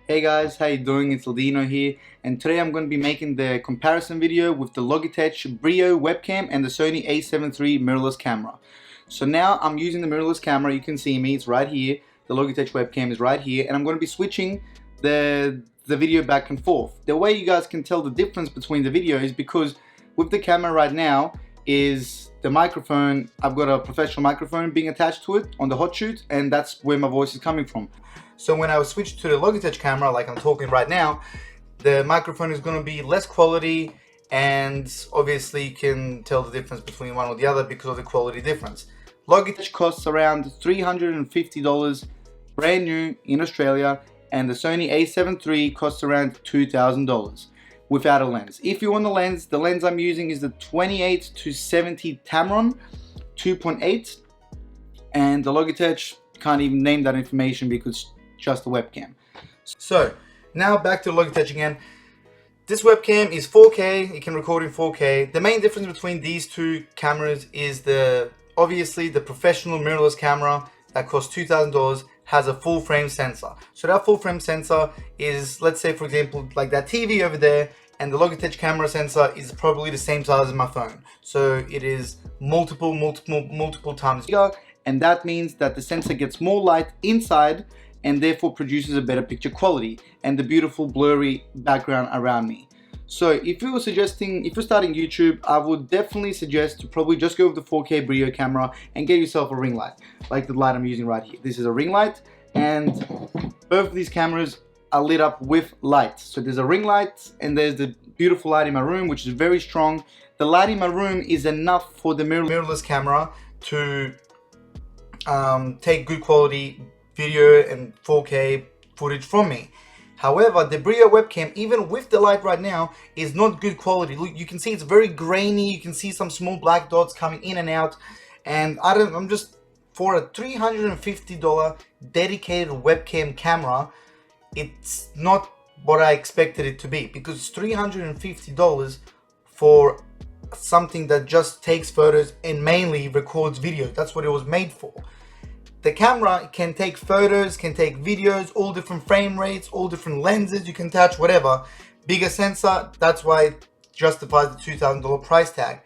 Hey guys, how you doing? It's Ladino here, and today I'm going to be making the comparison video with the Logitech Brio webcam and the Sony a7 III mirrorless camera. So now I'm using the mirrorless camera. You can see me, it's right here. The Logitech webcam is right here, and I'm going to be switching the video back and forth. The way you guys can tell the difference between the video is because with the camera right now is the microphone. I've got a professional microphone being attached to it on the hot shoot, and that's where my voice is coming from. So when I switch to the Logitech camera, like I'm talking right now, the microphone is going to be less quality, and obviously you can tell the difference between one or the other because of the quality difference. Logitech costs around $350 brand new in Australia, and the Sony a7 III costs around $2,000 without a lens. If you want the lens I'm using is the 28-70 Tamron 2.8, and the Logitech can't even name that information because just the webcam. So now back to Logitech again. This webcam is 4K, it can record in 4K. The main difference between these two cameras is obviously the professional mirrorless camera that costs $2,000 has a full frame sensor. So that full frame sensor is, let's say for example, like that TV over there, and the Logitech camera sensor is probably the same size as my phone. So it is multiple times bigger, and that means that the sensor gets more light inside and therefore produces a better picture quality and the beautiful blurry background around me. So if you're starting YouTube, I would definitely suggest to probably just go with the 4K Brio camera and get yourself a ring light, like the light I'm using right here. This is a ring light, and both of these cameras are lit up with light. So there's a ring light and there's the beautiful light in my room, which is very strong. The light in my room is enough for the mirrorless camera to take good quality video and 4K footage from me. However, the Brio webcam, even with the light right now, is not good quality. Look, you can see it's very grainy. You can see some small black dots coming in and out, and I'm just, for a $350 dedicated webcam camera, it's not what I expected it to be, because it's $350 for something that just takes photos and mainly records video. That's what it was made for. The camera can take photos, can take videos, all different frame rates, all different lenses you can touch, whatever. Bigger sensor, that's why it justifies the $2,000 price tag.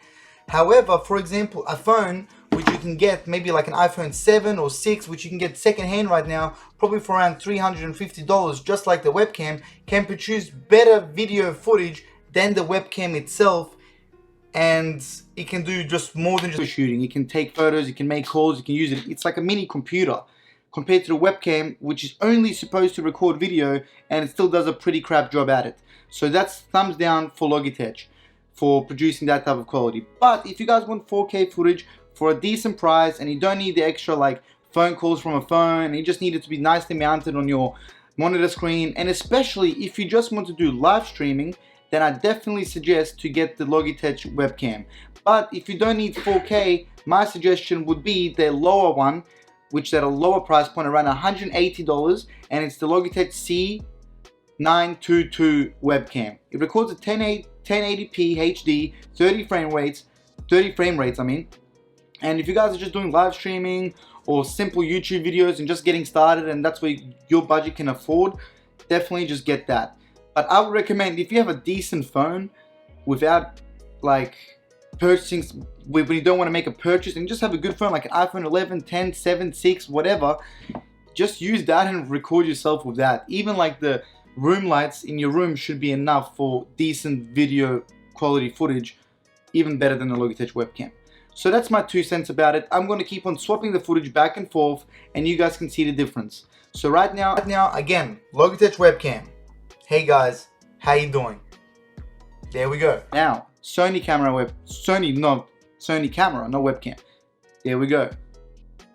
However, for example, a phone which you can get, maybe like an iPhone 7 or 6, which you can get secondhand right now, probably for around $350, just like the webcam, can produce better video footage than the webcam itself. And it can do just more than just shooting. It can take photos, it can make calls, you can use it. It's like a mini computer compared to the webcam, which is only supposed to record video, and it still does a pretty crap job at it. So that's thumbs down for Logitech for producing that type of quality. But if you guys want 4K footage for a decent price, and you don't need the extra like phone calls from a phone, and you just need it to be nicely mounted on your monitor screen, and especially if you just want to do live streaming, then I definitely suggest to get the Logitech webcam. But if you don't need 4K, my suggestion would be the lower one, which is at a lower price point, around $180, and it's the Logitech C922 webcam. It records at 1080p HD, 30 frame rates, I mean. And if you guys are just doing live streaming or simple YouTube videos and just getting started, and that's what your budget can afford, definitely just get that. But I would recommend, if you have a decent phone without like purchasing, when you don't want to make a purchase and just have a good phone like an iPhone 11, 10, 7, 6, whatever, just use that and record yourself with that. Even like the room lights in your room should be enough for decent video quality footage, even better than the Logitech webcam. So that's my 2 cents about it. I'm going to keep on swapping the footage back and forth, and you guys can see the difference. So right now again, Logitech webcam. Hey guys, how you doing? There we go. Now, Sony camera, Sony camera, no webcam. There we go.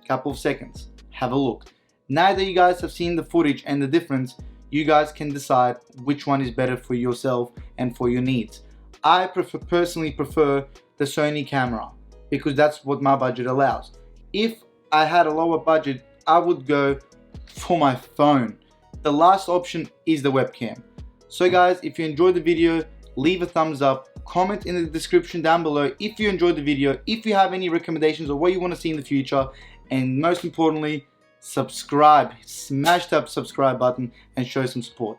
Couple of seconds. Have a look. Now that you guys have seen the footage and the difference, you guys can decide which one is better for yourself and for your needs. I personally prefer the Sony camera because that's what my budget allows. If I had a lower budget, I would go for my phone. The last option is the webcam. So guys, if you enjoyed the video, leave a thumbs up, comment in the description down below if you enjoyed the video, if you have any recommendations or what you want to see in the future, and most importantly, subscribe, smash that subscribe button and show some support.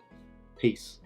Peace.